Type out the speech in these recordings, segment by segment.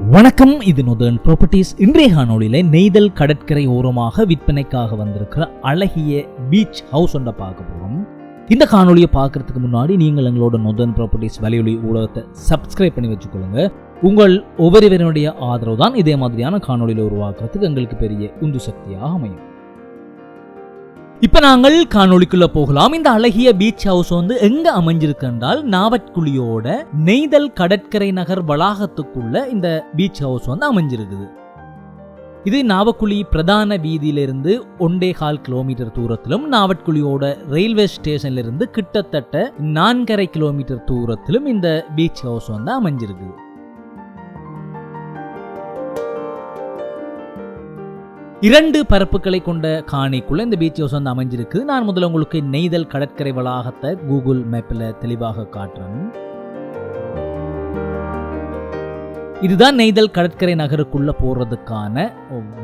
வணக்கம், இது northern properties. இன்றைய காணொளியில நெய்தல் கடற்கரை ஓரமாக விற்பனைக்காக வந்திருக்கிற அழகிய பீச் ஹவுஸ் ஒன்றை பார்க்க போறோம். இந்த காணொலியை பார்க்கறதுக்கு முன்னாடி நீங்கள் எங்களோட நொதர்ன் ப்ராப்பர்ட்டிஸ் வலையொலி ஊடகத்தை சப்ஸ்கிரைப் பண்ணி வச்சுக்கொள்ளுங்க. உங்கள் ஒவ்வொருவருடைய ஆதரவு தான் இதே மாதிரியான காணொலியில உருவாக்குறதுக்கு எங்களுக்கு பெரிய உந்து சக்தியாக அமையும். இப்ப நாங்கள் காணொலிக்குள்ள போகலாம். இந்த அழகிய பீச் ஹவுஸ் வந்து எங்க அமைஞ்சிருக்கு என்றால் நாவற்குழியோட நெய்தல் கடற்கரை நகர் வளாகத்துக்குள்ள இந்த பீச் ஹவுஸ் வந்து அமைஞ்சிருக்குது. இது நாவக்குழி பிரதான வீதியிலிருந்து 1.25 கிலோமீட்டர் தூரத்திலும், நாவற்குழியோட ரயில்வே ஸ்டேஷன்ல இருந்து கிட்டத்தட்ட 4.5 கிலோமீட்டர் தூரத்திலும் இந்த பீச் ஹவுஸ் வந்து அமைஞ்சிருக்கு. இரண்டு பரப்புகளை கொண்ட காணிக்குள்ள இந்த பீச் ஹவுஸ் வந்து அமைஞ்சிருக்கு. நான் முதல்ல உங்களுக்கு நெய்தல் கடற்கரை வளாகத்தை கூகுள் மேப்ல தெளிவாக காட்டுறேன். இதுதான் நெய்தல் கடற்கரை நகருக்குள்ள போறதுக்கான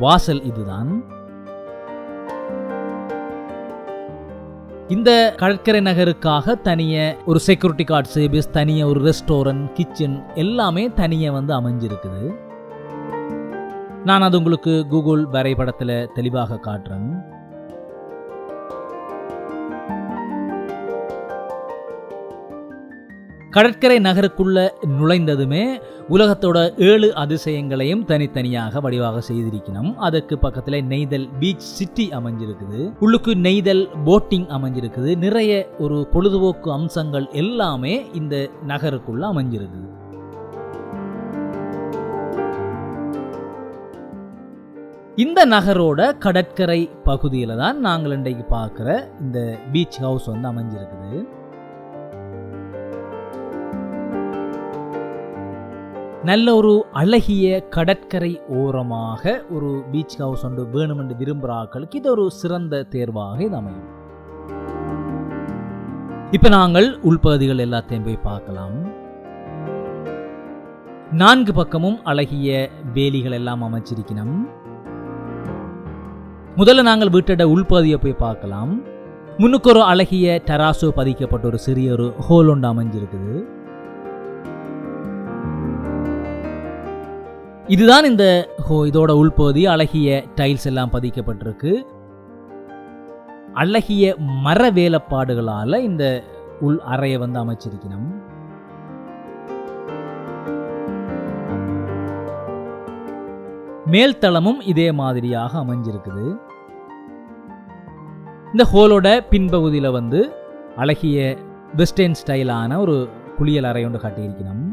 வாசல். இதுதான் இந்த கடற்கரை நகருக்காக தனிய ஒரு செக்யூரிட்டி கார்டு சர்வீஸ், தனிய ஒரு ரெஸ்டாரண்ட், கிச்சன் எல்லாமே தனிய வந்து அமைஞ்சிருக்குது. நான் அது உங்களுக்கு கூகுள் வரைபடத்தில் தெளிவாக காட்டுறேன். கடற்கரை நகருக்குள்ள நுழைந்ததுமே உலகத்தோட 7 அதிசயங்களையும் தனித்தனியாக வடிவாக செய்திருக்கணும். அதுக்கு பக்கத்துல நெய்தல் பீச் சிட்டி அமைஞ்சிருக்குது. உள்ளுக்கு நெய்தல் போட்டிங் அமைஞ்சிருக்குது. நிறைய ஒரு பொழுதுபோக்கு அம்சங்கள் எல்லாமே இந்த நகருக்குள்ள அமைஞ்சிருக்குது. இந்த நகரோட கடற்கரை பகுதியில தான் நாங்கள் இன்றைக்கு பார்க்குற இந்த பீச் ஹவுஸ் வந்து அமைஞ்சிருக்குது. நல்ல ஒரு அழகிய கடற்கரை ஓரமாக ஒரு பீச் ஹவுஸ் ஒன்று வேணும் என்று விரும்புகிற ஆட்களுக்கு இது ஒரு சிறந்த தேர்வாக இது அமையும். இப்ப நாங்கள் உள்பகுதிகள் எல்லாத்தையும் போய் பார்க்கலாம். 4 பக்கமும் அழகிய வேலிகள் எல்லாம் அமைச்சிருக்கணும். முதல்ல நாங்கள் வீட்டோட உள்பகுதியை போய் பார்க்கலாம். முன்னுக்கு ஒரு அழகிய டெராசோ பதிக்கப்பட்ட ஒரு சிறிய ஒரு ஹோல் ஒன்று அமைஞ்சிருக்குது. இதுதான் இதோட உள்பகுதி. அழகிய டைல்ஸ் எல்லாம் பதிக்கப்பட்டிருக்கு. அழகிய மர வேலைப்பாடுகளால இந்த உள் அறையை வந்து அமைச்சிருக்கணும். மேல்தளமும் இதே மாதிரியாக அமைஞ்சிருக்குது. இந்த ஹோலோட பின்பகுதியில் வந்து அழகிய வெஸ்டர்ன் ஸ்டைலான ஒரு குளியல் அறை ஒன்று காட்டியிருக்கணும்.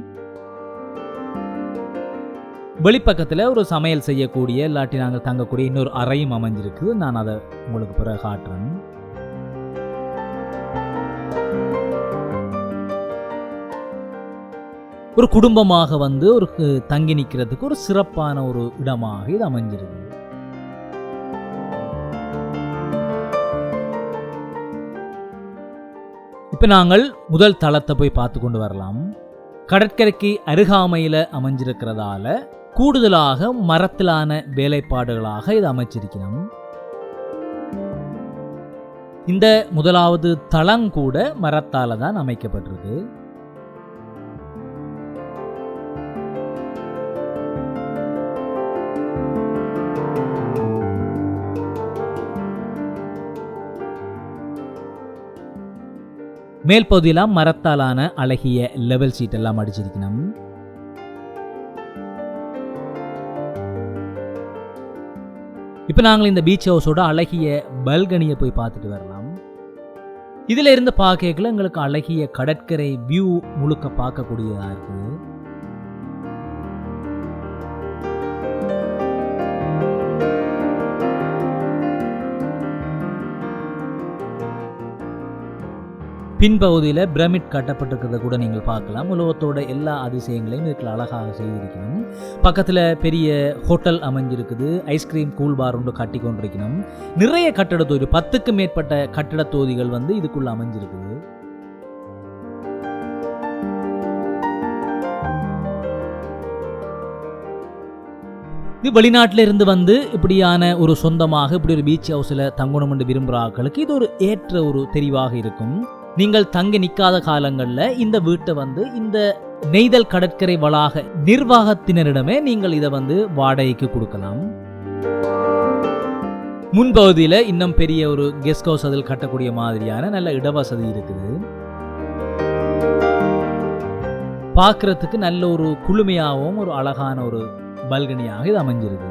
வெளிப்பக்கத்தில் ஒரு சமையல் செய்யக்கூடிய இல்லாட்டி நாங்கள் தங்கக்கூடிய இன்னொரு அறையும் அமைஞ்சிருக்கு. நான் அதை உங்களுக்கு பிறகு காட்டுறேன். ஒரு குடும்பமாக வந்து ஒரு தங்கி நிற்கிறதுக்கு ஒரு சிறப்பான ஒரு இடமாக இது அமைஞ்சிருக்கு. இப்ப நாங்கள் முதல் தளத்தை போய் பார்த்து கொண்டு வரலாம். கடற்கரைக்கு அருகாமையில அமைஞ்சிருக்கிறதால கூடுதலாக மரத்திலான வேலைப்பாடுகளாக இது அமைச்சிருக்கணும். இந்த முதலாவது தளம் கூட மரத்தால தான் அமைக்கப்பட்டிருக்கு. மேல் பகுதியெல்லாம் மரத்தாலான அழகிய லெவல் சீட் எல்லாம் அடிச்சிருக்கணும். இப்ப நாங்கள் இந்த பீச் ஹவுஸோட அழகிய பல்கனியை போய் பார்த்துட்டு வரலாம். இதுல இருந்து பார்க்கல எங்களுக்கு அழகிய கடற்கரை வியூ முழுக்க பார்க்கக்கூடியதா இருக்கு. பின்பகுதியில் பிரமிட் கட்டப்பட்டிருக்கிறத கூட நீங்கள் பார்க்கலாம். உலகத்தோட எல்லா அதிசயங்களையும் இதுக்கு அழகாக செய்திருக்கணும். பக்கத்தில் பெரிய ஹோட்டல் அமைஞ்சிருக்குது. ஐஸ்கிரீம் கூல் பார் ஒன்று கட்டி கொண்டிருக்கணும். நிறைய கட்டட தொகுதி, 10க்கும் மேற்பட்ட கட்டட தொகுதிகள் வந்து இதுக்குள்ள அமைஞ்சிருக்குது. இது வெளிநாட்டில இருந்து வந்து இப்படியான ஒரு சொந்தமாக இப்படி ஒரு பீச் ஹவுஸில் தங்கணும் என்று விரும்புகிற ஆட்களுக்கு இது ஒரு ஏற்ற ஒரு தெரிவாக இருக்கும். நீங்கள் தங்கி நிற்காத காலங்களில் இந்த வீட்டை வந்து இந்த நெய்தல் கடற்கரை வளாக நிர்வாகத்தினரிடமே நீங்கள் இதை வாடகைக்கு கொடுக்கலாம். முன்பகுதியில் இன்னும் பெரிய ஒரு கெஸ்ட் ஹவுஸ் அதில் கட்டக்கூடிய மாதிரியான நல்ல இடவசதி இருக்குது. பார்க்கறதுக்கு நல்ல ஒரு குளுமையாகவும் ஒரு அழகான ஒரு பல்கனியாக இது அமைஞ்சிருக்கு.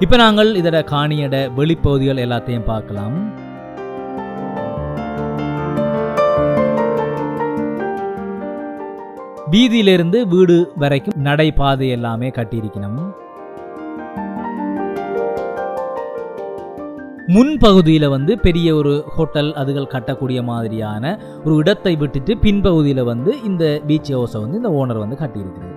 இப்ப நாங்கள் இதோட காணியட வெளிப்பகுதிகள் எல்லாத்தையும் பார்க்கலாம். வீதியிலிருந்து வீடு வரைக்கும் நடைபாதை எல்லாமே கட்டியிருக்கணும். முன்பகுதியில் பெரிய ஒரு ஹோட்டல் அதுகள் கட்டக்கூடிய மாதிரியான ஒரு இடத்தை விட்டுட்டு பின்பகுதியில் இந்த பீச் ஹவுஸை இந்த ஓனர் கட்டியிருக்கிறது.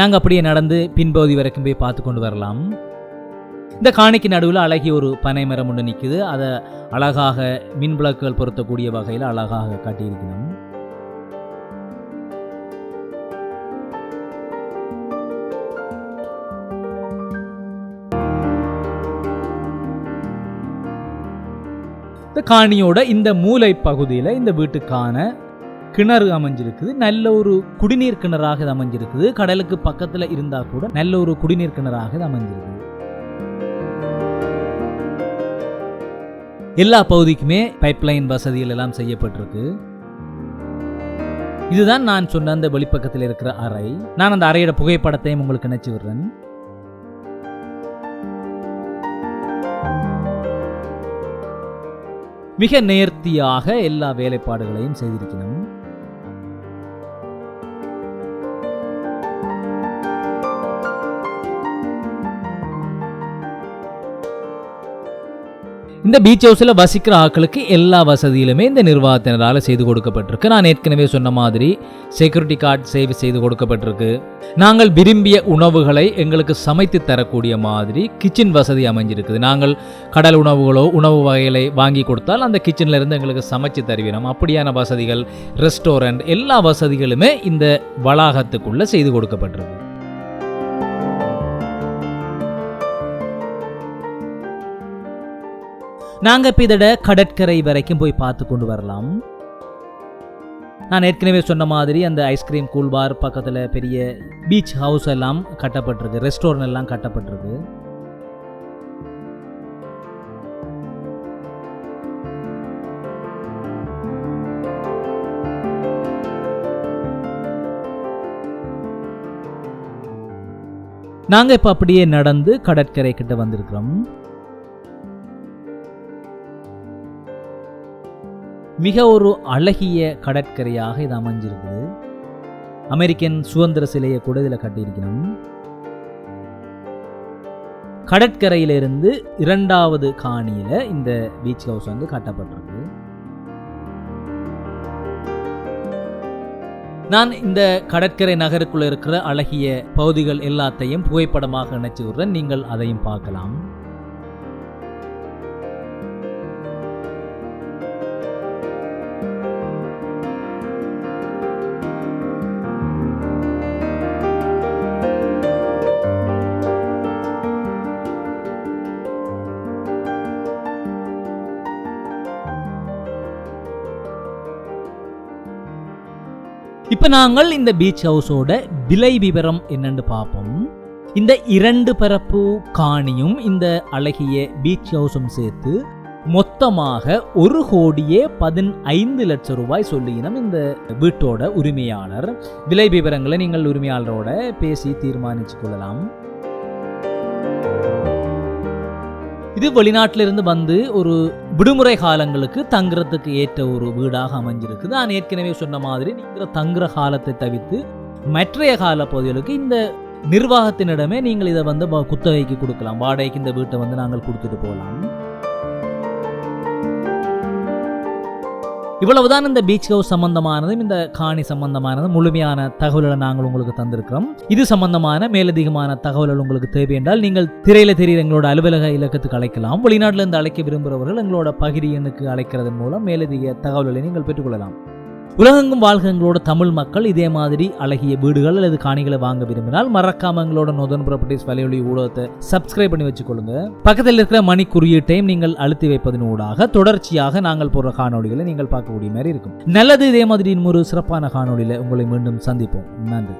நாங்கள் அப்படியே நடந்து பின்பகுதி வரைக்கும் போய் பார்த்து கொண்டு வரலாம். இந்த காணிக்கு நடுவில் அழகிய ஒரு பனை மரம் ஒன்று நிற்குது. அதை அழகாக மின் விளக்குகள் பொருத்தக்கூடிய வகையில் அழகாக காட்டியிருக்கணும். இந்த காணியோட இந்த மூலை பகுதியில் இந்த வீட்டுக்கான கிணறு அமைஞ்சிருக்குது. நல்ல ஒரு குடிநீர் கிணறாக இது அமைஞ்சிருக்குது. கடலுக்கு பக்கத்தில் இருந்தால் கூட நல்ல ஒரு குடிநீர் கிணறாக இது அமைஞ்சிருக்குது. எல்லா பகுதிக்குமே பைப்லைன் வசதிகள் எல்லாம் செய்யப்பட்டிருக்கு. இதுதான் நான் சொன்ன அந்த வெளிப்பக்கத்தில் இருக்கிற அறை. நான் அந்த அறையோட புகைப்படத்தையும் உங்களுக்கு நினைச்சு விடுறேன். மிக நேர்த்தியாக எல்லா வேலைப்பாடுகளையும் செய்திருக்கணும். இந்த பீச் ஹவுஸில் வசிக்கிற ஆட்களுக்கு எல்லா வசதியிலுமே இந்த நிர்வாகத்தினரால் செய்து கொடுக்கப்பட்டிருக்கு. நான் ஏற்கனவே சொன்ன மாதிரி செக்யூரிட்டி கார்டு சேவை செய்து கொடுக்கப்பட்டிருக்கு. நாங்கள் விரும்பிய உணவுகளை எங்களுக்கு சமைத்து தரக்கூடிய மாதிரி கிச்சன் வசதி அமைஞ்சிருக்குது. நாங்கள் கடல் உணவுகளோ உணவு வகைகளை வாங்கி கொடுத்தால் அந்த கிச்சனில் இருந்து எங்களுக்கு சமைச்சு தருவினோம். அப்படியான வசதிகள், ரெஸ்டாரண்ட், எல்லா வசதிகளுமே இந்த வளாகத்துக்குள்ள செய்து கொடுக்கப்பட்டிருக்கு. நாங்கள் இப்போ இதோட கடற்கரை வரைக்கும் போய் பார்த்து கொண்டு வரலாம். நான் ஏற்கனவே சொன்ன மாதிரி அந்த ஐஸ்கிரீம் கூல்பார் பக்கத்தில் பெரிய பீச் ஹவுஸ் எல்லாம் கட்டப்பட்டிருக்கு. ரெஸ்டாரண்ட் எல்லாம் கட்டப்பட்டிருக்கு. நாங்கள் இப்போ அப்படியே நடந்து கடற்கரை கிட்ட வந்திருக்கிறோம். மிக ஒரு அழகிய கடற்கரையாக இது அமைஞ்சிருக்குது. அமெரிக்கன் சுதந்திர சிலையை கூட இதில் கட்டியிருக்கணும். கடற்கரையிலிருந்து 2வது காணியில இந்த பீச் ஹவுஸ் கட்டப்பட்டிருக்கு. நான் இந்த கடற்கரை நகருக்குள்ள இருக்கிற அழகிய பகுதிகள் எல்லாத்தையும் புகைப்படமாக நினைச்சு விடுறேன். நீங்கள் அதையும் பார்க்கலாம். இப்ப நாங்கள் இந்த பீச் ஹவுஸோட விலை விவரம் என்னன்னு பார்ப்போம். இந்த 2 பரப்பு காணியும் இந்த அழகிய பீச் ஹவுஸும் சேர்த்து மொத்தமாக 1,15 லட்சம் ரூபாய் சொல்லினோம் இந்த வீட்டோட உரிமையாளர். விலை விவரங்களை நீங்கள் உரிமையாளரோட பேசி தீர்மானிச்சு கொள்ளலாம். இது வெளிநாட்டிலிருந்து வந்து ஒரு விடுமுறை காலங்களுக்கு தங்குறதுக்கு ஏற்ற ஒரு வீடாக அமைஞ்சிருக்கு. நான் ஏற்கனவே சொன்ன மாதிரி நீங்கள் தங்குற காலத்தை தவிர்த்து மற்றைய கால பகுதிகளுக்கு இந்த நிர்வாகத்தினிடமே நீங்கள் இதை குத்தகைக்கு கொடுக்கலாம். வாடகைக்கு இந்த வீட்டை நாங்கள் கொடுத்துட்டு போகலாம். இவ்வளவுதான் இந்த பீச் ஹவுஸ் சம்பந்தமானதும் இந்த காணி சம்பந்தமானதும் முழுமையான தகவல்களை நாங்கள் உங்களுக்கு தந்திருக்கிறோம். இது சம்பந்தமான மேலதிகமான தகவல்கள் உங்களுக்கு தேவை என்றால் நீங்கள் திரையில தெரிகிற எங்களோட அலுவலக இலக்கத்துக்கு அழைக்கலாம். வெளிநாட்டிலிருந்து அழைக்க விரும்புகிறவர்கள் எங்களோட பகிரி எண்ணுக்கு அழைக்கிறதன் மூலம் மேலதிக தகவல்களை நீங்கள் பெற்றுக்கொள்ளலாம். உலகெங்கும் வாழ்க எங்களோட தமிழ் மக்கள். இதே மாதிரி அழகிய வீடுகள் அல்லது காணிகளை வாங்க விரும்பினால் மறக்காம எங்களோட நொதர்ன் ப்ராப்பர்ட்டிஸ் வலையொலி ஊடகத்தை சப்ஸ்கிரைப் பண்ணி வச்சுக்கொள்ளுங்க. பக்கத்தில் இருக்கிற மணி குறியீட்டையும் நீங்கள் அழுத்தி வைப்பதன் ஊடாக தொடர்ச்சியாக நாங்கள் போடுற காணொளிகளை நீங்கள் பார்க்கக்கூடிய மாதிரி இருக்கும். நல்லது. இதே மாதிரி இன்னொரு சிறப்பான காணொளியில உங்களை மீண்டும் சந்திப்போம். நன்றி.